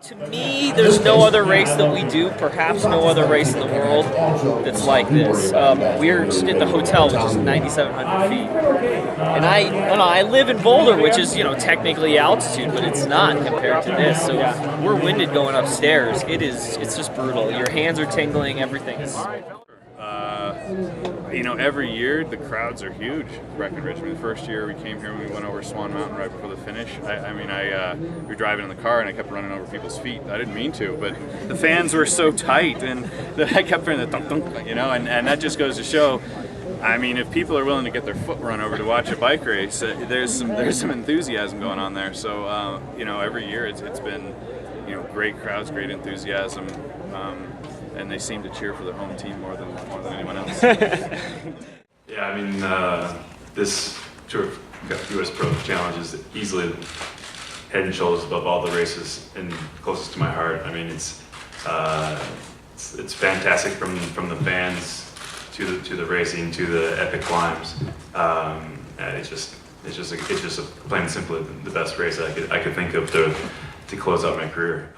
To me, there's no other race that we do, perhaps no other race in the world that's like this. We're just in the hotel, which is 9,700 feet. And I live in Boulder, which is, technically altitude, but it's not compared to this. So we're winded going upstairs. It's just brutal. Your hands are tingling, everything is... every year the crowds are huge. Breckenridge. The first year we came here, we went over Swan Mountain right before the finish. We were driving in the car and I kept running over people's feet. I didn't mean to, but the fans were so tight and that I kept hearing the thunk thunk, and that just goes to show. If people are willing to get their foot run over to watch a bike race, there's some enthusiasm going on there. So every year it's been great crowds, great enthusiasm. And they seem to cheer for their home team more than anyone else. This Tour of US Pro Challenge is easily head and shoulders above all the races and closest to my heart. It's fantastic from the fans to the racing to the epic climbs. It's just plain and simply the best race I could think of to close out my career.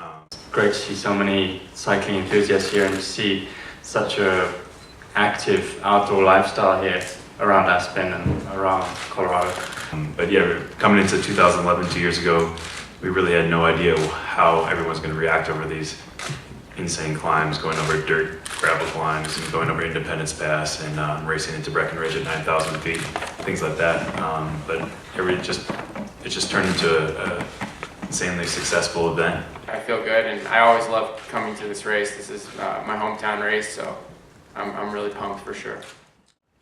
Great to see so many cycling enthusiasts here and to see such a active outdoor lifestyle here around Aspen and around Colorado. Coming into 2011, 2 years ago, we really had no idea how everyone's going to react over these insane climbs, going over dirt gravel climbs and going over Independence Pass and racing into Breckenridge at 9,000 feet, things like that. It just turned into an insanely successful event. I feel good, and I always love coming to this race. This is my hometown race, so I'm really pumped for sure.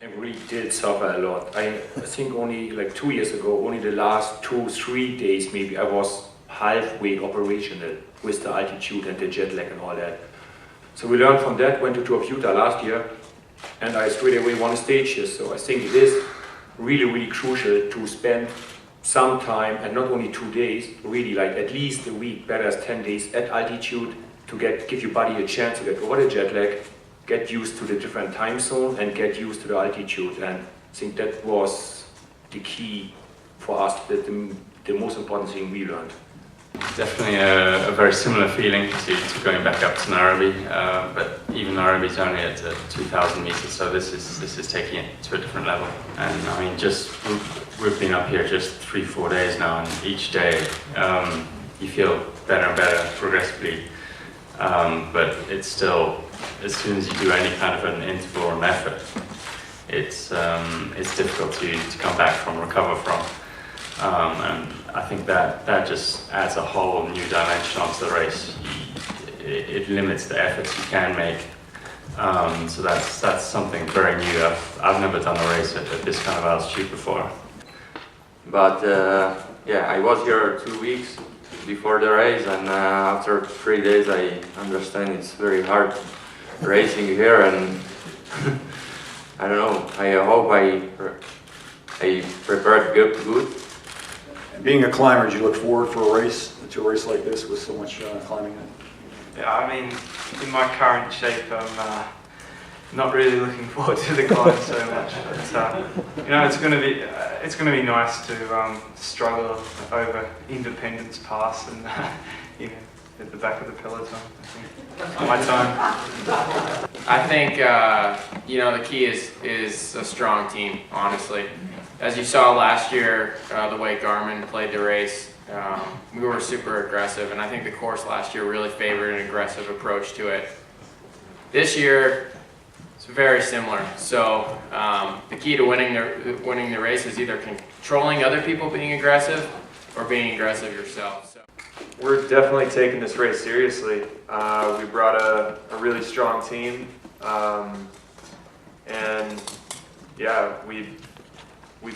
I really did suffer a lot. I think only like 2 years ago, only the last 2-3 days maybe, I was halfway operational with the altitude and the jet lag and all that. So we learned from that, went to Tour of Utah last year, and I straight away won a stage here. So I think it is really crucial to spend some time, and not only 2 days, really like at least a week, better as 10 days at altitude to give your body a chance to get over the jet lag, get used to the different time zone and get used to the altitude. And I think that was the key for us, the most important thing we learned. Definitely a very similar feeling to going back up to Nairobi, but even Nairobi is only at 2,000 meters, so this is taking it to a different level. And we've been up here just 3-4 days now, and each day you feel better and better progressively. But it's still, as soon as you do any kind of an interval or an effort, it's difficult to come back from, recover from. And I think that just adds a whole new dimension onto the race. It limits the efforts you can make. So that's something very new. I've never done a race at this kind of altitude before. But I was here 2 weeks before the race, and after 3 days I understand it's very hard racing here, and I don't know, I hope I prepared good. Being a climber, do you look forward to a race like this with so much climbing in it? Yeah, in my current shape, I'm not really looking forward to the climb so much. But, it's going to be nice to struggle over Independence Pass and at the back of the peloton. I think my time. I think the key is a strong team, honestly. As you saw last year, the way Garmin played the race, we were super aggressive, and I think the course last year really favored an aggressive approach to it. This year, it's very similar. So the key to winning the race is either controlling other people being aggressive or being aggressive yourself. So. We're definitely taking this race seriously. We brought a really strong team, and yeah, we'd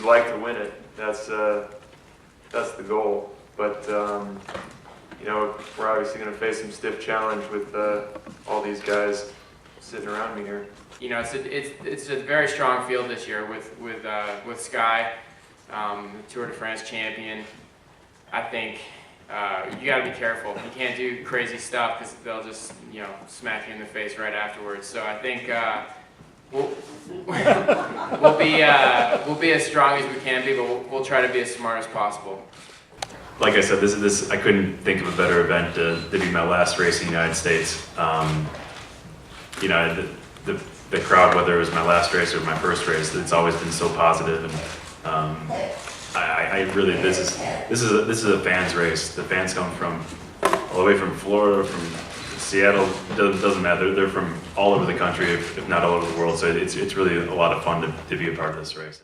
like to win it. That's the goal. But we're obviously going to face some stiff challenge with all these guys sitting around me here. It's a very strong field this year with Sky, the Tour de France champion. I think you got to be careful. You can't do crazy stuff because they'll just smack you in the face right afterwards. So I think we'll be as strong as we can be, but we'll try to be as smart as possible. like I said, this I couldn't think of a better event to be my last race in the United States. You know, the crowd, whether it was my last race or my first race, it's always been so positive, and I really this is a fans race. The fans come from all the way from Florida, from Seattle. Doesn't matter. They're from all over the country, if not all over the world. So it's really a lot of fun to be a part of this race.